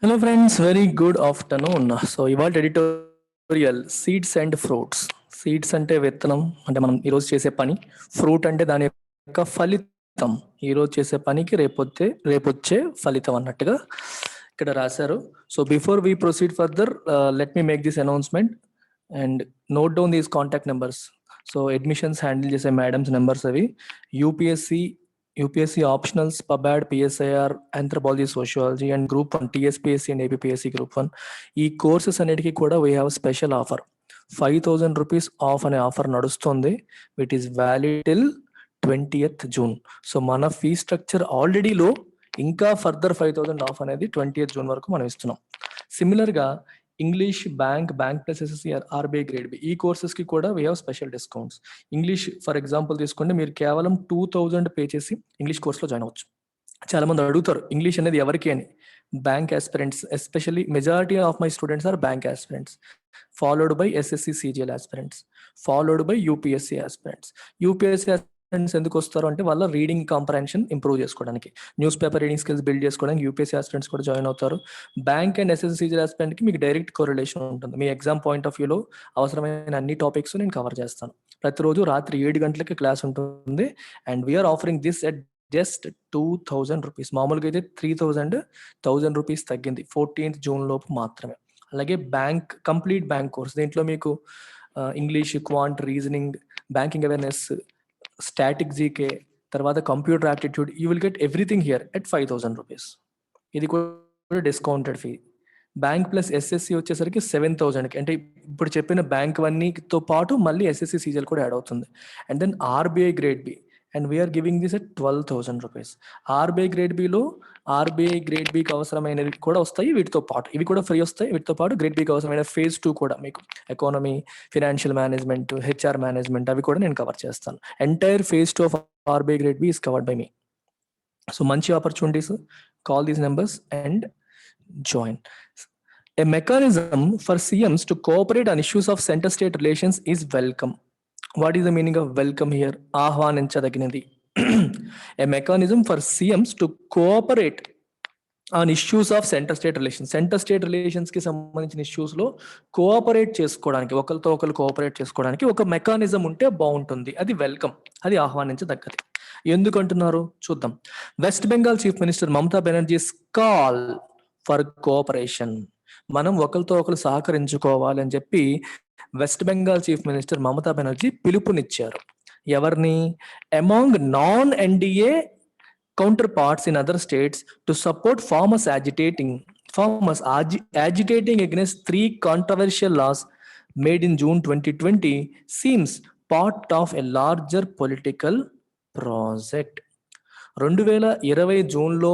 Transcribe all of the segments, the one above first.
Hello friends, very good afternoon. So ఇవాళ editorial seeds and fruits. Seeds అంటే విత్తనం, అంటే మనం ఈరోజు చేసే పని. ఫ్రూట్ అంటే దాని యొక్క ఫలితం, ఈరోజు చేసే పనికి రేపొచ్చే ఫలితం అన్నట్టుగా ఇక్కడ రాశారు. So before we proceed further, let me make this announcement and note down these contact numbers. So admissions handle చేసే మేడమ్స్ నెంబర్స్ అవి. UPSC optionals, pubad, PSIR, anthropology, sociology and group 1 TSPSC and APSC group 1 ఈ courses అన్నిటికీ కూడా we have special offer. 5,000 rupees off అనే offer నడుస్తుంది, which is valid till 20th June. So మన fee structure already లో, ఇంకా further 5,000 of అనేది 20th June వరకు మనం ఇస్తున్నాం. సిమిలర్ గా English, bank plus SSC, RBI grade B ఈ కోర్సెస్ కి కూడా we have special discounts. English for example తీసుకుంటే మీరు కేవలం 2,000 పే చేసి ఇంగ్లీష్ కోర్సులో జాయిన్ అవ్వచ్చు. చాలా మంది అడుగుతారు ఇంగ్లీష్ అనేది ఎవరికి అని. Bank aspirants, especially majority of my students or bank aspirants, followed by SSC CGL aspirants, followed by UPSC aspirants. UPSC aspirants ఎందుకు వస్తారు అంటే వాళ్ళ రీడింగ్ కాంప్రహెన్షన్ ఇంప్రూవ్ చేసుకోవడానికి, news paper reading skills build చేసుకోవడానికి యూపీఎస్సీ ఆస్పిరెంట్స్ కూడా join అవుతారు. Bank and SSC CGL aspirant కి మీకు డైరెక్ట్ కోరిలేషన్ ఉంటుంది. మీ ఎగ్జామ్ పాయింట్ ఆఫ్ వ్యూలో అవసరమైన అన్ని టాపిక్స్ నేను కవర్ చేస్తాను. ప్రతిరోజు రాత్రి 7 గంటలకి క్లాస్ ఉంటుంది and we're offering this at just 2,000 rupees. మామూలుగా అయితే 3,000 రూపీస్ తగ్గింది 14th జూన్ లోపు మాత్రమే. అలాగే కంప్లీట్ బ్యాంక్ కోర్స్, దీంట్లో మీకు English, quant, reasoning, banking awareness, static GK, తర్వాత computer aptitude, you will get everything here at 5,000 rupees. ఇది కూడా discounted fee. Bank plus SSC వచ్చేసరికి 7,000కి, అంటే ఇప్పుడు చెప్పిన బ్యాంక్ వన్నీతో పాటు మళ్ళీ ఎస్ఎస్సి సీజల్ కూడా యాడ్ అవుతుంది. And then RBI grade B, and we are giving this at 12,000 rupees. RBI grade బికి అవసరమైనవి కూడా వస్తాయి వీటితో పాటు, ఇవి కూడా ఫ్రీ వస్తాయి. వీటితో పాటు గ్రేడ్ బికి అవసరమైన phase 2 కూడా మీకు economy, financial management, HR management అవి కూడా నేను కవర్ చేస్తాను. Entire phase 2 of RBI grade B is covered by me. So మంచి opportunities, call these numbers and join. A mechanism for CMs to cooperate on issues of center-state relations is welcome. What is the meaning of welcome here? ఆహ్వానించదగినది. A mechanism for CMs to cooperate on issues of center-state relations. Center-state relations కి సంబంధించిన issues లో cooperate చేసుకోవడానికి, ఒకరితో ఒకరు cooperate చేసుకోవడానికి ఒక mechanism ఉంటే బాగుంటుంది. అది వెల్కమ్, అది ఆహ్వానించదగ్గది. ఎందుకంటున్నారు చూద్దాం. West Bengal chief minister Mamata Banerjee's call for cooperation. మనం ఒకరితో ఒకరు సహకరించుకోవాలి అని చెప్పి వెస్ట్ బెంగాల్ చీఫ్ మినిస్టర్ మమతా బెనర్జీ పిలుపునిచ్చారు. ఎవరిని? Among non NDA counterparts in other states to support farmers agitating against 3 controversial laws made in June 2020 seems part of a larger political project. 2020 జూన్లో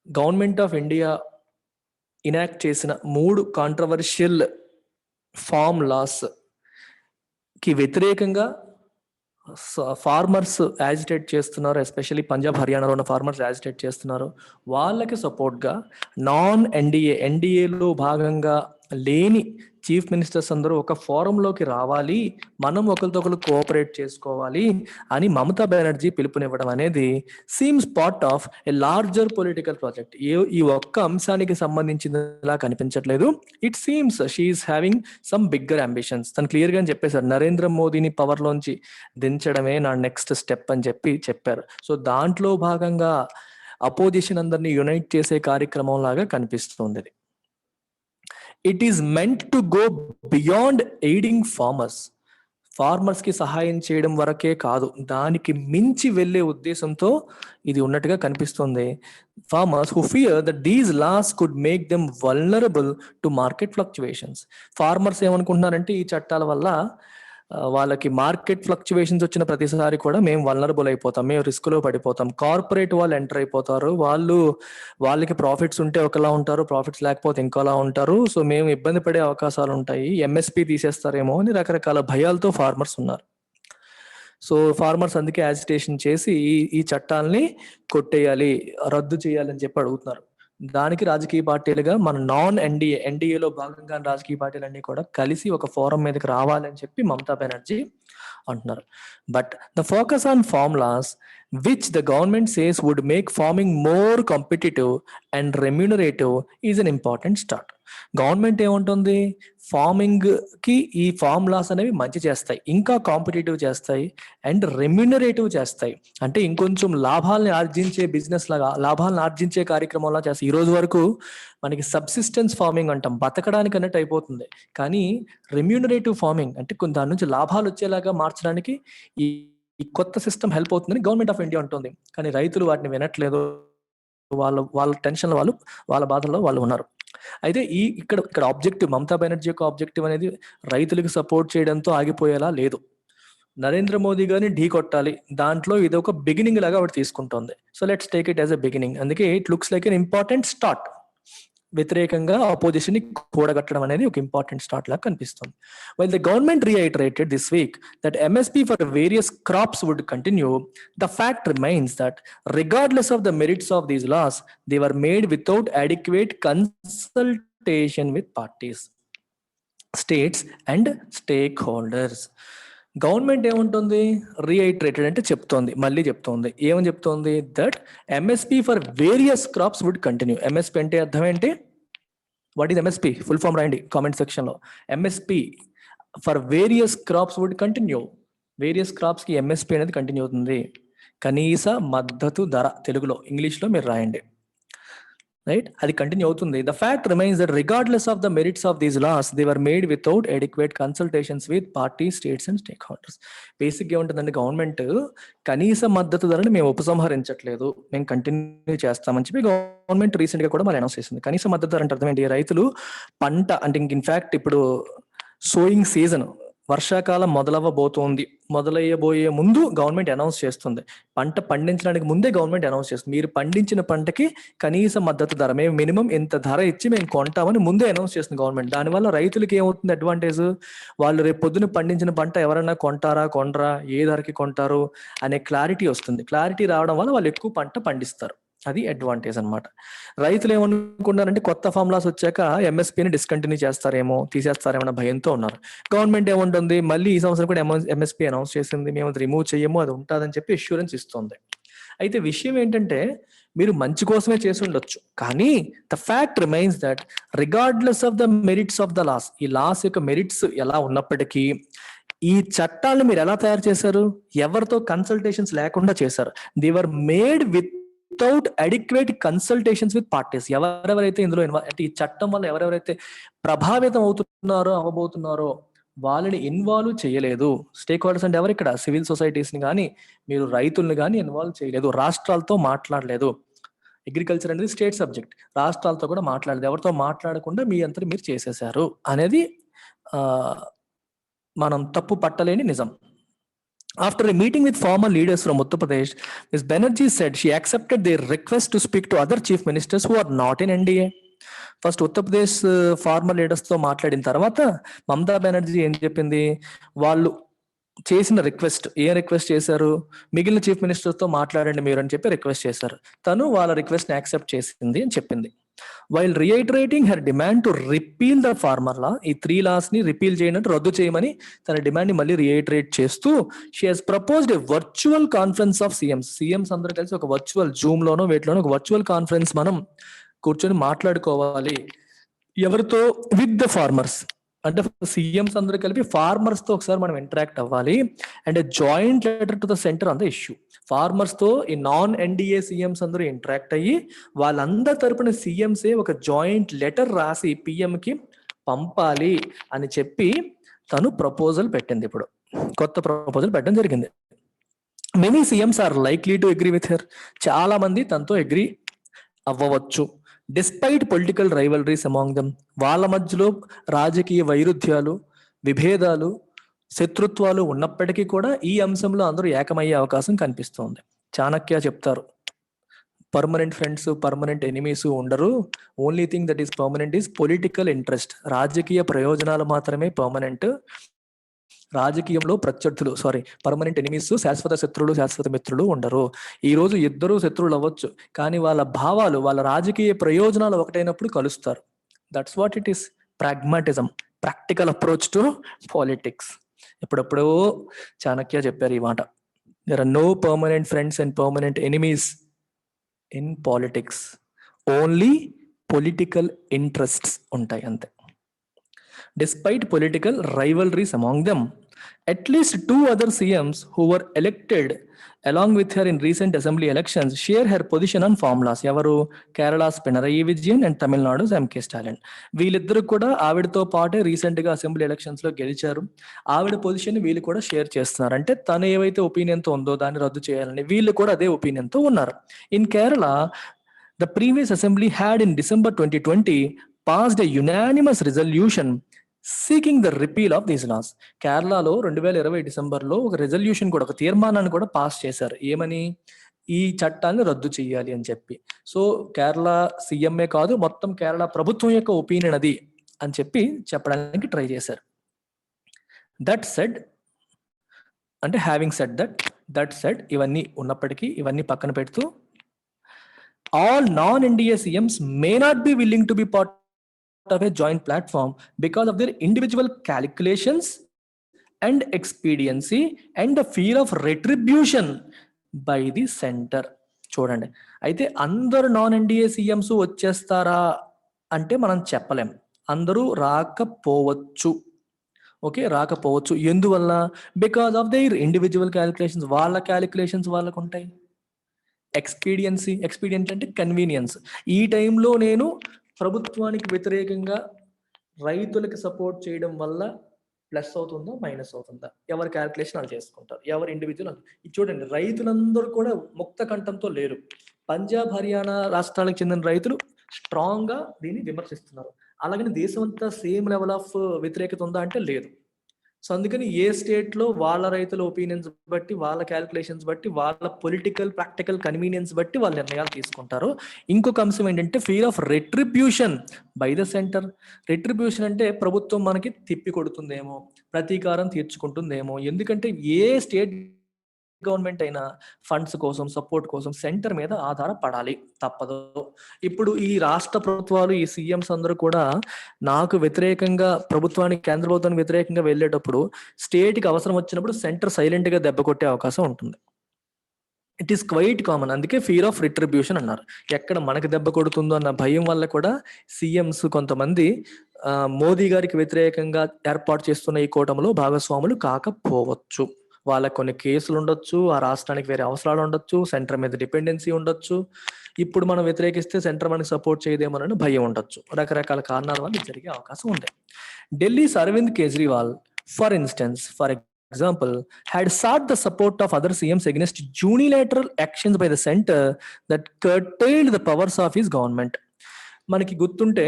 government of India enact చేసిన 3 కాంట్రవర్షియల్ ఫార్మ్ లాస్ కి వ్యతిరేకంగా farmers agitate చేస్తున్నారు. Especially Punjab, హర్యానాలో ఉన్న farmers agitate చేస్తున్నారు. వాళ్ళకి సపోర్ట్గా నాన్ ఎన్డీఏలో భాగంగా లేని చీఫ్ మినిస్టర్స్ అందరూ ఒక ఫోరంలోకి రావాలి, మనం ఒకరితో ఒకరు కోఆపరేట్ చేసుకోవాలి అని మమతా బెనర్జీ పిలుపునివ్వడం అనేది seems part of a larger political project. ఈ ఒక్క అంశానికి సంబంధించినలా కనిపించట్లేదు. It seems she is having some bigger ambitions. తను క్లియర్ గా చెప్పేశారు, నరేంద్ర మోదీని పవర్ లోంచి దించడమే నా నెక్స్ట్ స్టెప్ అని చెప్పారు. సో దాంట్లో భాగంగా అపోజిషన్ అందరినీ యునైట్ చేసే కార్యక్రమం లాగా కనిపిస్తుంది. It is meant to go beyond aiding farmers కి సహాయం చేయడం వరకే కాదు, దానికి మించి వెళ్లే ఉద్దేశంతో ఇది ఉన్నట్టుగా కనిపిస్తుంది. Farmers who fear that these laws could make them vulnerable to market fluctuations. Farmers ఏమనుకుంటున్నారంటే ఈ చట్టాల వల్ల వాళ్ళకి మార్కెట్ ఫ్లక్చువేషన్స్ వచ్చిన ప్రతిసారి కూడా మేము వల్నరబుల్ అయిపోతాం, మేము రిస్క్ లో పడిపోతాం. కార్పొరేట్ వాళ్ళు ఎంటర్ అయిపోతారు, వాళ్ళకి ప్రాఫిట్స్ ఉంటే ఒకలా ఉంటారు, ప్రాఫిట్స్ లేకపోతే ఇంకోలా ఉంటారు. సో మేము ఇబ్బంది పడే అవకాశాలు ఉంటాయి, ఎంఎస్పి తీసేస్తారేమో అని రకరకాల భయాలతో ఫార్మర్స్ ఉన్నారు. సో ఫార్మర్స్ అందుకే యాజిటేషన్ చేసి ఈ చట్టాలని కొట్టేయాలి, రద్దు చేయాలని చెప్పి అడుగుతున్నారు. దానికి రాజకీయ పార్టీలుగా మన నాన్ ఎన్డీఏలో భాగంగా రాజకీయ పార్టీలన్నీ కూడా కలిసి ఒక ఫోరం మీదకి రావాలని చెప్పి మమతా బెనర్జీ అంటున్నారు. But the focus on formulas which the government says would make farming more competitive and remunerative is an important start. Government ఏముంటుంది, ఫార్మింగ్ కి ఈ ఫార్ములాస్ అనేవి మంచి చేస్తాయి, ఇంకా కాంపిటేటివ్ చేస్తాయి అండ్ రెమ్యూనరేటివ్ చేస్తాయి. అంటే ఇంకొంచెం లాభాలను ఆర్జించే బిజినెస్ లాగా, లాభాలను ఆర్జించే కార్యక్రమంలా చేస్తాయి. ఈ రోజు వరకు మనకి సబ్సిస్టెన్స్ ఫార్మింగ్ అంటాం, బతకడానికి అన్నట్టు అయిపోతుంది. కానీ రెమ్యూనరేటివ్ ఫార్మింగ్ అంటే కొంత దాని నుంచి లాభాలు వచ్చేలాగా మార్చడానికి ఈ కొత్త సిస్టమ్ హెల్ప్ అవుతుందని గవర్నమెంట్ ఆఫ్ ఇండియా ఉంటుంది. కానీ రైతులు వాటిని వినట్లేదు, వాళ్ళ టెన్షన్ వాళ్ళు, వాళ్ళ బాధల్లో వాళ్ళు ఉన్నారు. అయితే ఇక్కడ ఆబ్జెక్టివ్, మమతా బెనర్జీ యొక్క ఆబ్జెక్టివ్ అనేది రైతులకు సపోర్ట్ చేయడంతో ఆగిపోయేలా లేదు. నరేంద్ర మోదీ గారిని ఢీ కొట్టాలి, దాంట్లో ఇది ఒక బిగినింగ్ లాగా ఆవిడ తీసుకుంటోంది. So let's take it as a beginning. అందుకే it looks like an important start. వ్యతిరేకంగా ఆపోజిషన్ ని కూడగట్టడం అనేది ఒక ఇంపార్టెంట్ స్టార్ట్ లాగా కనిపిస్తుంది. While the government reiterated this week that MSP for various crops would continue, the fact remains that regardless of the merits of these laws, they were made without adequate consultation with parties, states and stakeholders. Government ఏముంటుంది, reiterated అంటే చెప్తోంది, మళ్ళీ చెప్తోంది. ఏమని చెప్తోంది, that MSP for various crops would continue. MSP అంటే అర్థం ఏంటి, what is MSP, full form రాయండి కామెంట్ సెక్షన్ లో. MSP for various crops would continue. Various crops కి ఎంఎస్పి అనేది కంటిన్యూ అవుతుంది. కనీస మద్దతు ధర తెలుగులో, ఇంగ్లీష్ లో మీరు రాయండి, రైట్, అది కంటిన్యూ అవుతుంది. The fact remains that regardless of the merits of these laws they were made without adequate consultations with party, states and stakeholders. Basic గా ఉంటుందండి, గవర్నమెంట్ కనీస మద్దతు ధరని మేము ఉపసంహరించట్లేదు, మేము కంటిన్యూ చేస్తామని చెప్పి గవర్నమెంట్ రీసెంట్ గా కూడా మరి అనౌన్స్ చేసింది. కనీస మద్దతు ధర అంటే అర్థం ఏంటి, రైతులు పంట అంటే ఇన్ఫాక్ట్ ఇప్పుడు సోయింగ్ సీజన్, వర్షాకాలం మొదలయ్యబోయే ముందు గవర్నమెంట్ అనౌన్స్ చేస్తుంది. పంట పండించడానికి ముందే గవర్నమెంట్ అనౌన్స్ చేస్తుంది, మీరు పండించిన పంటకి కనీస మద్దతు ధర, మేము మినిమం ఎంత ధర ఇచ్చి మేము కొంటామని ముందే అనౌన్స్ చేస్తుంది గవర్నమెంట్. దానివల్ల రైతులకి ఏమవుతుంది అడ్వాంటేజ్, వాళ్ళు రేపు పొద్దున పండించిన పంట ఎవరైనా కొంటారా, కొనరా, ఏ ధరకి కొంటారు అనే క్లారిటీ వస్తుంది. క్లారిటీ రావడం వల్ల వాళ్ళు ఎక్కువ పంట పండిస్తారు, అది అడ్వాంటేజ్ అనమాట. రైతులు ఏమనుకుంటారంటే కొత్త ఫార్ములాస్ వచ్చాక ఎంఎస్పీని డిస్కంటిన్యూ చేస్తారేమో, తీసేస్తారేమో అన్న భయంతో ఉన్నారు. గవర్నమెంట్ ఏముంటుంది, మళ్ళీ ఈ సంవత్సరం కూడా ఎంఎస్పీ అనౌన్స్ చేసింది, మేము అది రిమూవ్ చేయము, అది ఉంటుందని చెప్పి అష్యూరెన్స్ ఇస్తుంది. అయితే విషయం ఏంటంటే, మీరు మంచి కోసమే చేసి ఉండొచ్చు, కానీ the fact remains that regardless of the merits of the laws, ఈ లాస్ యొక్క మెరిట్స్ ఎలా ఉన్నప్పటికీ ఈ చట్టాలను మీరు ఎలా తయారు చేశారు, ఎవరితో కన్సల్టేషన్స్ లేకుండా చేశారు. They were made without adequate consultations with parties. ఎవరెవరైతే ఇందులో అంటే ఈ చట్టం వల్ల ఎవరెవరైతే ప్రభావితం అవ్వబోతున్నారో వాళ్ళని ఇన్వాల్వ్ చేయలేదు. స్టేక్ హోల్డర్స్ అంటే ఎవరు ఇక్కడ, సివిల్ సొసైటీస్ ని కానీ మీరు రైతుల్ని కానీ ఇన్వాల్వ్ చేయలేదు, రాష్ట్రాలతో మాట్లాడలేదు. అగ్రికల్చర్ అనేది స్టేట్ సబ్జెక్ట్, రాష్ట్రాలతో కూడా మాట్లాడలేదు, ఎవరితో మాట్లాడకుండా మీ అంతా మీరు చేసేశారు అనేది మనం తప్పు పట్టలేని నిజం. After a meeting with former leaders from Uttar Pradesh, Ms. Banerjee said she accepted their request to speak to other chief ministers who are not in NDA. First Uttar Pradesh farmer leaders తో మాట్లాడిన తర్వాత మమతా బెనర్జీ ఏం చెప్పింది, వాళ్ళు చేసిన రిక్వెస్ట్, ఏం request చేశారు, మిగిలిన చీఫ్ మినిస్టర్స్ తో మాట్లాడండి మీరు అని చెప్పి రిక్వెస్ట్ చేశారు. తను వాళ్ళ రిక్వెస్ట్ ని యాక్సెప్ట్ చేసింది అని చెప్పింది. While reiterating her demand to repeal the farmer law, ఈ 3 laws ని రిపీల్ చేయనట్టు రద్దు చేయమని తన డిమాండ్ ని మళ్ళీ రీఐటరేట్ చేస్తూ she has proposed a virtual conference of CMs అందరూ కలిసి ఒక వర్చువల్ జూమ్ లోనో వీటిలోనో ఒక వర్చువల్ కాన్ఫరెన్స్ మనం కూర్చొని మాట్లాడుకోవాలి. ఎవరితో, విత్ ద ఫార్మర్స్, అంటే సీఎంస్ అందరూ కలిపి ఫార్మర్స్ తో ఒకసారి మనం ఇంటరాక్ట్ అవ్వాలి. And joint letter to the centre on the issue. Farmers తో ఈ నాన్ ఎన్డీఏ సీఎంస్ అందరూ ఇంటరాక్ట్ అయ్యి వాళ్ళందరి తరపున సీఎంసే ఒక జాయింట్ లెటర్ రాసి పిఎం కి పంపాలి అని చెప్పి తను ప్రపోజల్ పెట్టింది. ఇప్పుడు కొత్త ప్రపోజల్ పెట్టడం జరిగింది. Many CMs are likely to agree with her. చాలా మంది తనతో అగ్రీ అవ్వవచ్చు. Despite political rivalries among them, వాళ్ళ మధ్యలో రాజకీయ వైరుధ్యాలు, విభేదాలు, శత్రుత్వాలు ఉన్నప్పటికీ కూడా ఈ అంశంలో అందరూ ఏకమయ్యే అవకాశం కనిపిస్తోంది. చాణక్య చెప్తారు, పర్మనెంట్ ఫ్రెండ్స్, పర్మనెంట్ ఎనిమీస్ ఉండరు, only thing that is permanent is political interest. రాజకీయ ప్రయోజనాలు మాత్రమే పర్మనెంట్. రాజకీయంలో పర్మనెంట్ ఎనిమీస్, శాశ్వత శత్రువులు, శాశ్వత మిత్రులు ఉండరు. ఈ రోజు ఇద్దరు శత్రువులు అవ్వచ్చు, కానీ వాళ్ళ భావాలు, వాళ్ళ రాజకీయ ప్రయోజనాలు ఒకటైనప్పుడు కలుస్తారు. That's what it is pragmatism, practical approach to politics. ఎప్పుడెప్పుడో చాణక్య చెప్పారు ఈ మాట. There are no permanent friends and permanent enemies in politics, only political interests ఉంటాయి అంతే. Despite political rivalries among them, at least 2 other CMs who were elected along with her in recent assembly elections share her position on formulas. ఎవరు? Kerala's Pinarayi Vijayan and Tamil Nadu's MK Stalin. వీళ్ళిద్దరు కూడా ఆవిడతో పాటే recent గా assembly elections లో గెలిచారు. ఆవిడ పొజిషన్ వీళ్ళు కూడా షేర్ చేస్తున్నారు. అంటే తను ఏవైతే ఒపీనియన్ తో ఉందో దాన్ని రద్దు చేయాలని వీళ్ళు కూడా అదే ఒపీనియన్ తో ఉన్నారు. In Kerala, the previous assembly had in December 2020 passed a unanimous resolution seeking the repeal of these laws. కేరళలో 2020 డిసెంబర్లో ఒక రెజల్యూషన్ కూడా, ఒక తీర్మానాన్ని కూడా పాస్ చేశారు. ఏమని? ఈ చట్టాన్ని రద్దు చేయాలి అని చెప్పి. సో కేరళ సీఎంఏ కాదు, మొత్తం కేరళ ప్రభుత్వం యొక్క ఒపీనియన్ అది అని చెప్పి చెప్పడానికి ట్రై చేశారు. దట్ సెడ్, అంటే హ్యావింగ్ సెడ్ దట్ సెడ్, ఇవన్నీ ఉన్నప్పటికీ ఇవన్నీ పక్కన పెడుతూ, all non-NDA CMs may not be willing to be part of a joint platform because of their individual calculations and expediency and the fear of retribution by the center. చూడండి, అయితే అందరు non-NDA CMs వచ్చేస్తారా అంటే మనం చెప్పలేం. అందరూ రాకపోవచ్చు. Okay, రాకపోవచ్చు. ఎందువల్ల? Because of their individual calculations. వాళ్ళ క్యాలిక్యులేషన్స్ వాళ్ళకు ఉంటాయి. ఎక్స్పీడియన్స్ అంటే కన్వీనియన్స్. ఈ టైంలో నేను ప్రభుత్వానికి వ్యతిరేకంగా రైతులకు సపోర్ట్ చేయడం వల్ల ప్లస్ అవుతుందా మైనస్ అవుతుందా, ఎవరి క్యాల్కులేషన్ వాళ్ళు చేసుకుంటారు, ఎవరి ఇండివిజువల్. ఇది చూడండి, రైతులందరూ కూడా ముక్త కంఠంతో లేరు. పంజాబ్, హర్యానా రాష్ట్రాలకు చెందిన రైతులు స్ట్రాంగ్ గా దీన్ని విమర్శిస్తున్నారు. అలాగని దేశం అంతా సేమ్ లెవెల్ ఆఫ్ వ్యతిరేకత ఉందా అంటే లేదు. సో అందుకని ఏ స్టేట్ లో వాళ్ళ రైతుల ఒపీనియన్స్ బట్టి, వాళ్ళ క్యాల్కులేషన్స్ బట్టి, వాళ్ళ పొలిటికల్ ప్రాక్టికల్ కన్వీనియన్స్ బట్టి వాళ్ళ నిర్ణయాలు తీసుకుంటారు. ఇంకొక అంశం ఏంటంటే fear of retribution by the centre. Retribution అంటే ప్రభుత్వం మనకి తిప్పి కొడుతుందేమో, ప్రతీకారం తీర్చుకుంటుందేమో. ఎందుకంటే ఏ స్టేట్ గవర్నమెంట్ అయినా ఫండ్స్ కోసం, సపోర్ట్ కోసం సెంటర్ మీద ఆధారపడాలి, తప్పదు. ఇప్పుడు ఈ రాష్ట్ర ప్రభుత్వాలు, ఈ సీఎంస్ అందరూ కూడా నాకు వ్యతిరేకంగా, ప్రభుత్వానికి, కేంద్ర ప్రభుత్వానికి వ్యతిరేకంగా వెళ్ళేటప్పుడు స్టేట్కి అవసరం వచ్చినప్పుడు సెంటర్ సైలెంట్ గా దెబ్బ కొట్టే అవకాశం ఉంటుంది. It is quite common. అందుకే ఫియర్ ఆఫ్ రిట్రిబ్యూషన్ అన్నారు. ఎక్కడ మనకు దెబ్బ కొడుతుందో అన్న భయం వల్ల కూడా సీఎంస్ కొంతమంది మోదీ గారికి వ్యతిరేకంగా ఏర్పాటు చేస్తున్న ఈ కూటమిలో భాగస్వాములు కాకపోవచ్చు. వాళ్ళకి కొన్ని కేసులు ఉండొచ్చు, ఆ రాష్ట్రానికి వేరే అవసరాలు ఉండొచ్చు, సెంటర్ మీద డిపెండెన్సీ ఉండొచ్చు, ఇప్పుడు మనం వ్యతిరేకిస్తే సెంటర్ మనకి సపోర్ట్ చేయదేమోనని భయం ఉండొచ్చు. రకరకాల కారణాల వల్ల ఇది జరిగే అవకాశం ఉంది. Delhi's Arvind Kejriwal, for instance, for example, had sought the support of other CMs against unilateral actions by the center that curtailed the powers of his government. మనకి గుర్తుంటే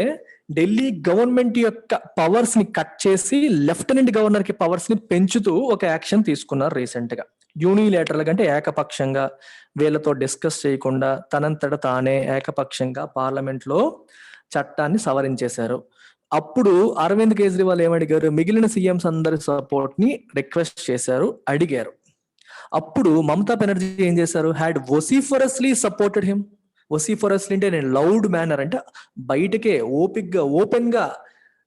ఢిల్లీ గవర్నమెంట్ యొక్క పవర్స్ ని కట్ చేసి లెఫ్టినెంట్ గవర్నర్ కి పవర్స్ ని పెంచుతూ ఒక యాక్షన్ తీసుకున్నారు రీసెంట్ గా. యూనిలేటరల్ గా అంటే ఏకపక్షంగా, వీళ్ళతో డిస్కస్ చేయకుండా తనంతట తానే ఏకపక్షంగా పార్లమెంట్ లో చట్టాన్ని సవరించేశారు. అప్పుడు అరవింద్ కేజ్రీవాల్ ఏమడిగారు? మిగిలిన సీఎంస్ అందరి సపోర్ట్ ని రిక్వెస్ట్ చేశారు, అడిగారు. అప్పుడు మమతా బెనర్జీ ఏం చేశారు? Had vociferously supported him. Vociferously అంటే నేను లౌడ్ మేనర్, అంటే బయటకే ఓపిక్గా, ఓపెన్ గా,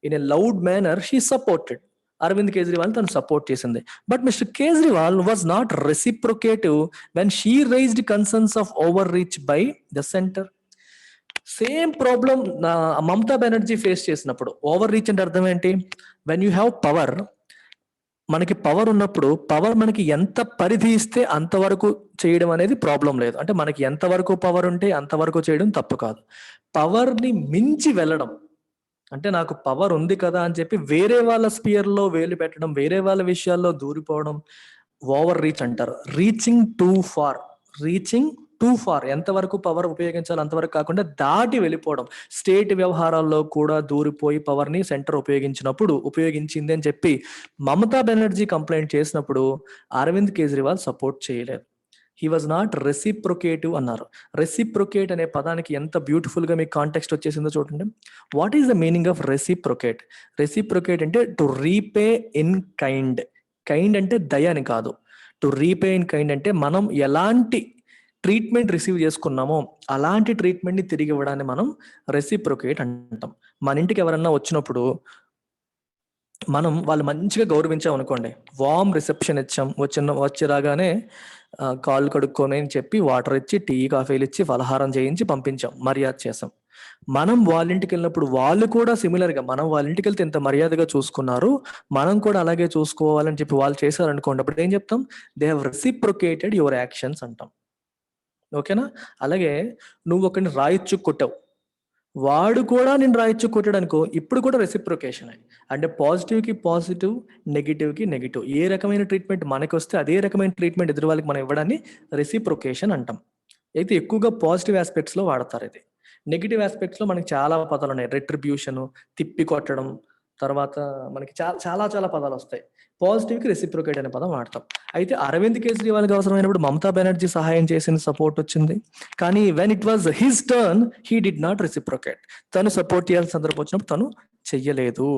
in a loud manner she supported. Arvind Kejriwal తను సపోర్ట్ చేసింది. But mister Kejriwal was not reciprocative when she raised concerns of overreach by the centre. Same problem Mamata Banerjee face చేసినప్పుడు. Overreach అంటే అర్థం ఏంటి? వెన్ యూ హ్యావ్ పవర్, మనకి power ఉన్నప్పుడు power మనకి ఎంత పరిధి ఇస్తే అంతవరకు చేయడం అనేది ప్రాబ్లం లేదు. అంటే మనకి ఎంతవరకు పవర్ ఉంటే అంతవరకు చేయడం తప్పు కాదు. పవర్ ని మించి వెళ్ళడం అంటే నాకు పవర్ ఉంది కదా అని చెప్పి వేరే వాళ్ళ స్పియర్ లో వేలు పెట్టడం, వేరే వాళ్ళ విషయాల్లో దూరిపోవడం ఓవర్ రీచ్ అంటారు. రీచింగ్ టూ ఫార్, ఎంతవరకు పవర్ ఉపయోగించాలి అంతవరకు కాకుండా దాటి వెళ్ళిపోవడం. స్టేట్ వ్యవహారాల్లో కూడా దూరిపోయి పవర్ ని సెంటర్ ఉపయోగించింది అని చెప్పి మమతా బెనర్జీ కంప్లైంట్ చేసినప్పుడు అరవింద్ కేజ్రీవాల్ సపోర్ట్ చేయలేదు. హీ వాజ్ నాట్ రెసిప్రొకేటివ్ అన్నారు. రెసిప్రొకేట్ అనే పదానికి ఎంత బ్యూటిఫుల్ గా మీకు కాంటెక్స్ట్ వచ్చేసిందో చూడండి. What is the meaning of reciprocate? Reciprocate అంటే to repay in kind. Kind అంటే దయ అని కాదు. టు రీపే ఇన్ కైండ్ అంటే మనం ఎలాంటి ట్రీట్మెంట్ రిసీవ్ చేసుకున్నామో అలాంటి ట్రీట్మెంట్ ని తిరిగి ఇవ్వడాన్ని మనం రెసిప్రొకేట్ అంటాం. మన ఇంటికి ఎవరన్నా వచ్చినప్పుడు మనం వాళ్ళు మంచిగా గౌరవించాం అనుకోండి, వామ్ రిసెప్షన్ ఇచ్చాం, వచ్చి రాగానే కాళ్ళు కడుక్కొని అని చెప్పి వాటర్ ఇచ్చి టీ కాఫీలు ఇచ్చి ఫలహారం చేయించి పంపించాం, మర్యాద చేసాం. మనం వాళ్ళ ఇంటికి వెళ్ళినప్పుడు వాళ్ళు కూడా సిమిలర్ గా మనం వాళ్ళ ఇంటికి వెళ్తే ఎంత మర్యాదగా చూసుకున్నారు, మనం కూడా అలాగే చూసుకోవాలని చెప్పి వాళ్ళు చేశారు అనుకోండి, అప్పుడు ఏం చెప్తాం? దే హ్యావ్ రెసిప్రొకేటెడ్ యువర్ యాక్షన్స్ అంటాం. ఓకేనా? అలాగే నువ్వు ఒకరిని రాయిచ్చు కొట్టావు, వాడు కూడా నేను రాయిచ్చు కొట్టాడు అనుకో, ఇప్పుడు కూడా రెసిప్రొకేషన్. అంటే పాజిటివ్ కి పాజిటివ్, నెగిటివ్ కి నెగిటివ్. ఏ రకమైన ట్రీట్మెంట్ మనకి వస్తే అదే రకమైన ట్రీట్మెంట్ ఎదురు వాళ్ళకి మనం ఇవ్వడాన్ని రెసిప్రొకేషన్ అంటాం. అయితే ఎక్కువగా పాజిటివ్ ఆస్పెక్ట్స్ లో వాడతారు ఇది. నెగిటివ్ ఆస్పెక్ట్స్ లో మనకి చాలా పదాలు ఉన్నాయి. రెట్రిబ్యూషన్, తిప్పి కొట్టడం, తర్వాత మనకి చాలా చాలా పదాలు వస్తాయి. పాజిటివ్ కి రెసిప్రొకేట్ అనే పదం వాడతాం. అయితే అరవింద్ కేజ్రీవాల్కి అవసరమైనప్పుడు మమతా బెనర్జీ సహాయం చేసిన సపోర్ట్ వచ్చింది, కానీ when it was his turn he did not reciprocate. తను సపోర్ట్ చేయాల్సిన సందర్భం వచ్చినప్పుడు తను చెయ్యలేదు.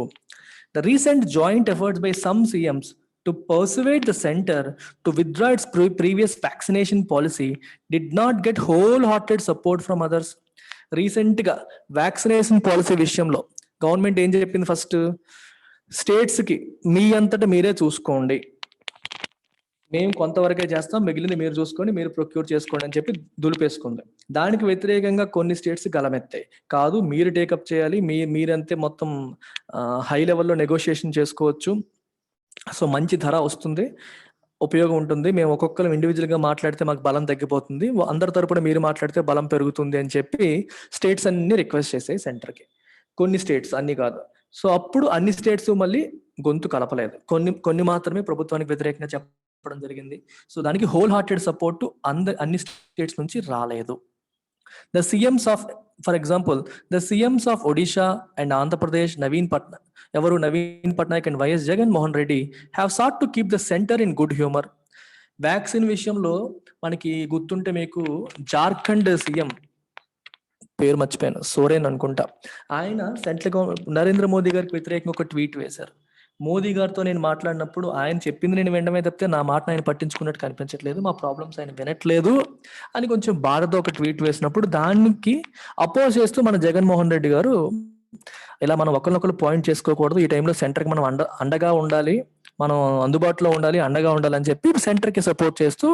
The recent joint efforts by some CMs to persuade the center to withdraw its previous vaccination policy did not get wholehearted support from others. Recent గా vaccination policy విషయంలో government ఏం చెప్పింది? ఫస్ట్ స్టేట్స్ కి మీ అంతటా మీరే చూసుకోండి, మేము కొంతవరకే చేస్తాం, మిగిలింది మీరు చూసుకోండి, మీరు ప్రొక్యూర్ చేసుకోండి అని చెప్పి దులిపేసుకుంది. దానికి వ్యతిరేకంగా కొన్ని స్టేట్స్ గలమెత్తాయి, కాదు మీరు టేకప్ చేయాలి, మీరంతే మొత్తం హై లెవెల్లో నెగోషియేషన్ చేసుకోవచ్చు, సో మంచి ధర వస్తుంది, ఉపయోగం ఉంటుంది, మేము ఒక్కొక్కరు ఇండివిజువల్ గా మాట్లాడితే మాకు బలం తగ్గిపోతుంది, అందరి తరపున మీరు మాట్లాడితే బలం పెరుగుతుంది అని చెప్పి స్టేట్స్ అన్ని రిక్వెస్ట్ చేసాయి సెంటర్కి. కొన్ని స్టేట్స్, అన్ని కాదు. సో అప్పుడు అన్ని స్టేట్స్ మళ్ళీ గొంతు కలపలేదు, కొన్ని మాత్రమే ప్రభుత్వానికి వ్యతిరేకంగా చెప్పడం జరిగింది. సో దానికి హోల్ హార్టెడ్ సపోర్ట్ అన్ని స్టేట్స్ నుంచి రాలేదు. The CMs of, for example, the CMs of Odisha and Andhra Pradesh, Naveen Patnaik and YS Jagan Mohan Reddy have sought to keep the center in good humor. Vaccine విషయంలో మనకి గుర్తుంటే మీకు Jharkhand CM పేరు మర్చిపోయాను, సోరేన్ అనుకుంటా, ఆయన సెంట్రల్ నరేంద్ర మోదీ గారికి వ్యతిరేకంగా ఒక ట్వీట్ వేశారు. మోదీ గారితో నేను మాట్లాడినప్పుడు ఆయన చెప్పింది నేను వినడమే తప్పితే నా మాట ఆయన పట్టించుకున్నట్టు కనిపించట్లేదు, మా ప్రాబ్లమ్స్ ఆయన వినట్లేదు అని కొంచెం బాధతో ఒక ట్వీట్ వేసినప్పుడు దానికి అపోజ్ చేస్తూ మన జగన్మోహన్ రెడ్డి గారు, ఇలా మనం ఒకరినొకరు పాయింట్ చేసుకోకూడదు, ఈ టైంలో సెంటర్కి మనం అండగా ఉండాలి, మనం అందుబాటులో ఉండాలి, అండగా ఉండాలి అని చెప్పి సెంటర్కి సపోర్ట్ చేస్తూ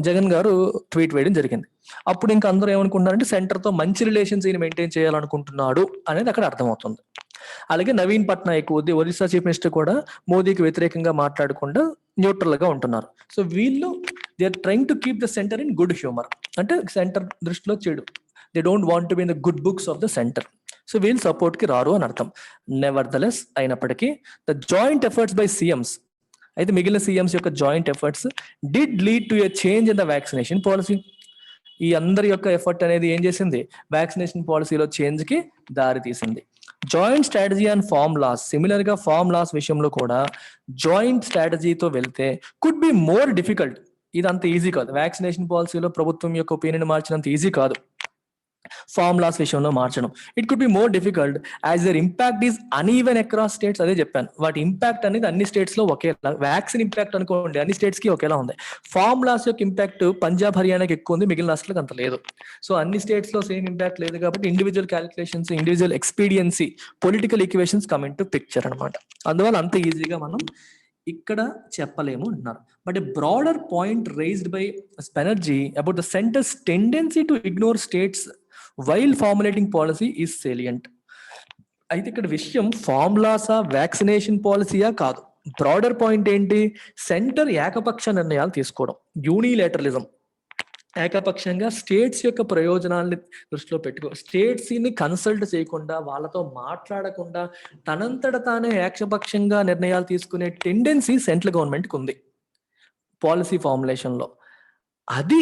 జగన్ గారు ట్వీట్ వేయడం జరిగింది. అప్పుడు ఇంకా అందరూ ఏమనుకుంటున్నారంటే సెంటర్తో మంచి రిలేషన్స్ ఈయన మెయింటైన్ చేయాలనుకుంటున్నాడు అనేది అక్కడ అర్థమవుతుంది. అలాగే నవీన్ పట్నాయక్ ఒరిస్సా చీఫ్ మినిస్టర్ కూడా మోదీకి వ్యతిరేకంగా మాట్లాడకుండా న్యూట్రల్ గా ఉంటున్నారు. సో వీళ్ళు they are trying to keep the centre in good humour, అంటే సెంటర్ దృష్టిలో చెడు, they don't want to be in the good books of the centre. So వీళ్ళు సపోర్ట్ కి రారు అని అర్థం. నెవర్ ద లెస్ అయినప్పటికీ the joint efforts by CMs, అయితే మిగిలిన సీఎంస్ యొక్క joint efforts did lead to a change in the vaccination policy. ఈ అందరి యొక్క ఎఫర్ట్ అనేది ఏం చేసింది? వ్యాక్సినేషన్ పాలసీలో చేంజ్ కి దారి తీసింది. Joint strategy and farm laws, similar గా ఫార్మ్ లాస్ విషయంలో కూడా జాయింట్ స్ట్రాటజీతో వెళ్తే కుడ్ బి మోర్ డిఫికల్ట్. ఇది అంత ఈజీ కాదు, వ్యాక్సినేషన్ పాలసీలో ప్రభుత్వం యొక్క ఒపీనియన్ మార్చినంత ఈజీ కాదు ఫార్మ్ లాస్ విషయంలో మార్చడం. It could be more difficult as their impact is uneven across states. అదే చెప్పాను, వాటి ఇంపాక్ట్ అనేది అన్ని స్టేట్స్ లో ఒకేలా, వ్యాక్సిన్ ఇంపాక్ట్ అనుకోండి అన్ని స్టేట్స్ కి ఒకేలా ఉంది. ఫార్మ్ లాస్ యొక్క ఇంపాక్ట్ పంజాబ్ హర్యానాకి ఎక్కువ ఉంది, మిగిలిన రాష్ట్రాలకు అంత లేదు. సో అన్ని స్టేట్స్ లో సేమ్ ఇంపాక్ట్ లేదు కాబట్టి individual calculations, individual expediency, political equations come into picture అనమాట. అందువల్ల అంత ఈజీగా మనం ఇక్కడ చెప్పలేము అంటున్నారు. But a broader point raised by Banerjee about the centre's tendency to ignore states while formulating policy is salient. అయితే ఇక్కడ విషయం ఫార్ములాసా వ్యాక్సినేషన్ పాలసీయా కాదు, బ్రాడర్ పాయింట్ ఏంటి? సెంటర్ ఏకపక్ష నిర్ణయాలు తీసుకోవడం, యూనిలేటరలిజం, ఏకపక్షంగా స్టేట్స్ యొక్క ప్రయోజనాన్ని దృష్టిలో పెట్టుకో, స్టేట్స్ ని కన్సల్ట్ చేయకుండా, వాళ్ళతో మాట్లాడకుండా తనంతట తానే ఏకపక్షంగా నిర్ణయాలు తీసుకునే టెండెన్సీ సెంట్రల్ గవర్నమెంట్కి ఉంది పాలసీ ఫార్ములేషన్ లో. అది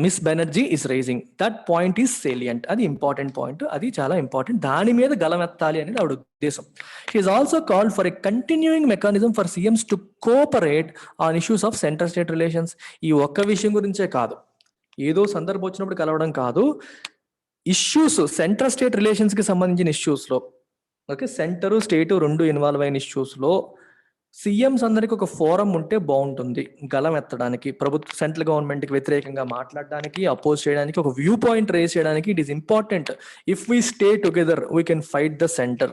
miss Banerjee is raising, that point is salient. అది ఇంపార్టెంట్ పాయింట్, అది చాలా ఇంపార్టెంట్, దాని మీద గలమెత్తాలి అనేది ఆవిడ ఉద్దేశం. She is also called for a continuing mechanism for CMs to cooperate on issues of centre state relations. ఈ ఒక్క విషయం గురించే కాదు, ఏదో సందర్భం వచ్చినప్పుడు కలవడం కాదు, ఇష్యూస్ సెంటర్ స్టేట్ రిలేషన్స్ కి సంబంధించిన ఇష్యూస్ లో, ఓకే, సెంటరు స్టేటు రెండు ఇన్వాల్వ్ అయిన ఇష్యూస్ లో సీఎంస్ అందరికి ఒక ఫోరం ఉంటే బాగుంటుంది, గలం ఎత్తడానికి, ప్రభుత్వ సెంట్రల్ గవర్నమెంట్ కి వ్యతిరేకంగా మాట్లాడడానికి, అపోజ్ చేయడానికి, ఒక వ్యూ పాయింట్ రేస్ చేయడానికి. It is important. If we stay together we can fight the centre.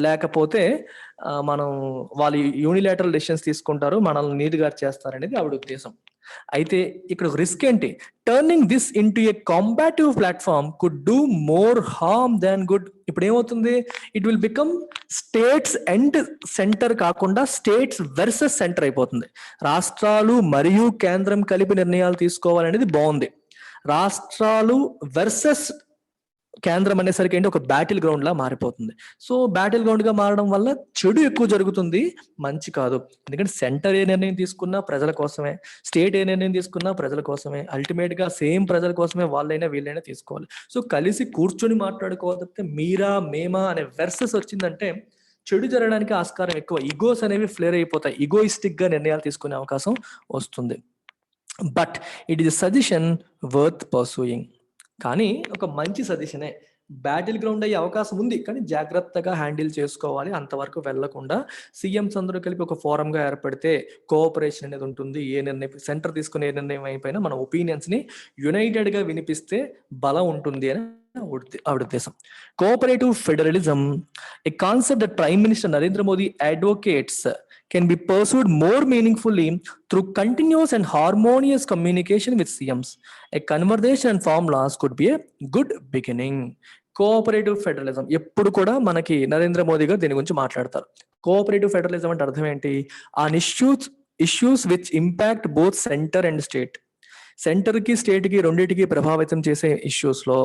లేకపోతే మనం వాళ్ళు యూనిలాటరల్ డెసిషన్స్ తీసుకుంటారు, మనల్ని నీరుగా చేస్తారనేది ఆవిడ ఉద్దేశం. అయితే ఇక్కడ రిస్క్ ఏంటి? Turning this into a combative platform could do more harm than good. ఇప్పుడు ఏమవుతుంది? It will become states and centre కాకుండా స్టేట్స్ వర్సెస్ సెంటర్ అయిపోతుంది. రాష్ట్రాలు మరియు కేంద్రం కలిపి నిర్ణయాలు తీసుకోవాలనేది బాగుంది. రాష్ట్రాలు వర్సెస్ కేంద్రం అనేసరికి ఏంటి, ఒక బ్యాటిల్ గ్రౌండ్ లా మారిపోతుంది. సో బ్యాటిల్ గ్రౌండ్ గా మారడం వల్ల చెడు ఎక్కువ జరుగుతుంది, మంచి కాదు. ఎందుకంటే సెంటర్ ఏ నిర్ణయం తీసుకున్నా ప్రజల కోసమే, స్టేట్ ఏ నిర్ణయం తీసుకున్నా ప్రజల కోసమే, అల్టిమేట్ గా సేమ్ ప్రజల కోసమే వాళ్ళైనా వీళ్ళైనా తీసుకోవాలి. సో కలిసి కూర్చొని మాట్లాడుకోవాలి తప్పితే మీరా మేమా అనే వెర్సెస్ వచ్చిందంటే చెడు జరగడానికి ఆస్కారం ఎక్కువ. ఈగోస్ అనేవి ఫ్లేర్ అయిపోతాయి, ఈగోయిస్టిక్ గా నిర్ణయాలు తీసుకునే అవకాశం వస్తుంది. But it is suggestion worth pursuing. కానీ ఒక మంచి సజెషనే. బ్యాటిల్ గ్రౌండ్ అయ్యే అవకాశం ఉంది, కానీ జాగ్రత్తగా హ్యాండిల్ చేసుకోవాలి. అంతవరకు వెళ్లకుండా సీఎంస్ అందరూ కలిపి ఒక ఫోరం గా ఏర్పడితే కోఆపరేషన్ అనేది ఉంటుంది. ఏ నిర్ణయం సెంటర్ తీసుకునే ఏ నిర్ణయం అయిపోయినా మన ఒపీనియన్స్ ని యునైటెడ్ గా వినిపిస్తే బలం ఉంటుంది అని ఆవిడ ఉద్దేశం. Cooperative federalism, A concept that prime minister Narendra Modi advocates, can be pursued more meaningfully through continuous and harmonious communication with CMs. A conversation and formulas could be a good beginning. Cooperative federalism ఎప్పుడు కూడా మనకి నరేంద్ర మోదీ గారు దీని గురించి మాట్లాడతారు. Cooperative federalism అంటే అర్థం ఏంటి? On issues which impact both centre and state. Centre కి స్టేట్ కి రెండింటికి ప్రభావితం చేసే ఇష్యూస్ లో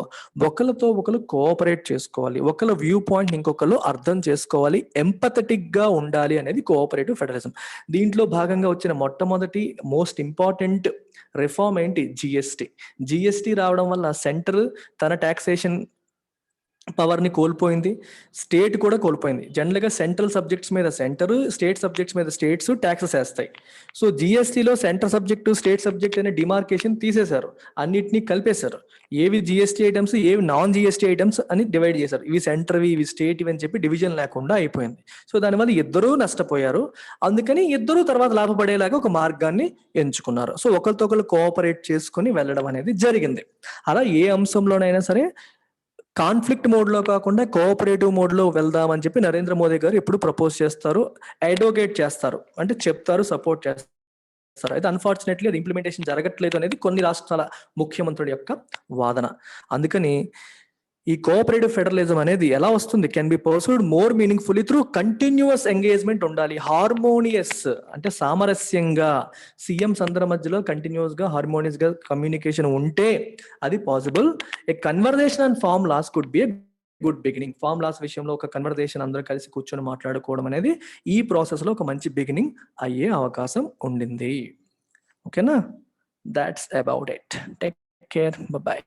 ఒకరితో ఒకరు కోఆపరేట్ చేసుకోవాలి, ఒకళ్ళ వ్యూ పాయింట్ ఇంకొకరు అర్థం చేసుకోవాలి, ఎంపథెటిక్ గా ఉండాలి అనేది కోఆపరేటివ్ ఫెడరలిజం. దీంట్లో భాగంగా వచ్చిన మొట్టమొదటి మోస్ట్ ఇంపార్టెంట్ రిఫార్మ్ ఏంటి? జిఎస్టి రావడం వల్ల సెంటర్ తన టాక్సేషన్ పవర్ ని కోల్పోయింది, స్టేట్ కూడా కోల్పోయింది. జనరల్ గా సెంట్రల్ సబ్జెక్ట్స్ మీద సెంటర్, స్టేట్ సబ్జెక్ట్స్ మీద స్టేట్స్ ట్యాక్సెస్ వేస్తాయి. సో జిఎస్టీలో సెంటర్ సబ్జెక్టు స్టేట్ సబ్జెక్ట్ అనే డిమార్కేషన్ తీసేశారు, అన్నిటినీ కలిపేశారు. ఏవి జిఎస్టీ ఐటమ్స్, ఏవి నాన్ జిఎస్టీ ఐటమ్స్ అని డివైడ్ చేశారు. ఇవి సెంటర్వి, ఇవి స్టేట్ ఇవి అని చెప్పి డివిజన్ లేకుండా అయిపోయింది. సో దానివల్ల ఇద్దరూ నష్టపోయారు. అందుకని ఇద్దరు తర్వాత లాభపడేలాగా ఒక మార్గాన్ని ఎంచుకున్నారు. సో ఒకరితో ఒకరు కోఆపరేట్ చేసుకుని వెళ్ళడం అనేది జరిగింది. అలా ఏ అంశంలోనైనా సరే కాన్ఫ్లిక్ట్ మోడ్ లో కాకుండా కోఆపరేటివ్ మోడ్ లో వెళ్దామని చెప్పి నరేంద్ర మోదీ గారు ఎప్పుడు ప్రపోజ్ చేస్తారు, అడ్వకేట్ చేస్తారు, అంటే చెప్తారు, సపోర్ట్ చేస్తారు. అయితే అన్ఫార్చునేట్లీ అది ఇంప్లిమెంటేషన్ జరగట్లేదు అనేది కొన్ని రాష్ట్రాల ముఖ్యమంత్రుల యొక్క వాదన. అందుకని ఈ కోఆపరేటివ్ ఫెడరలిజం అనేది ఎలా వస్తుంది? Can be pursued more meaningfully through continuous engagement ఉండాలి. హార్మోనియస్ అంటే సామరస్యంగా, సీఎంస్ అందరి మధ్యలో కంటిన్యూస్ గా హార్మోనియస్ గా కమ్యూనికేషన్ ఉంటే అది possible. A conversation and formulas could be a good beginning. Formulas విషయంలో ఒక కన్వర్జేషన్ అందరూ కలిసి కూర్చొని మాట్లాడుకోవడం అనేది ఈ ప్రాసెస్ లో ఒక మంచి బిగినింగ్ అయ్యే అవకాశం ఉండింది. ఓకేనా? That's about it. Take care, by.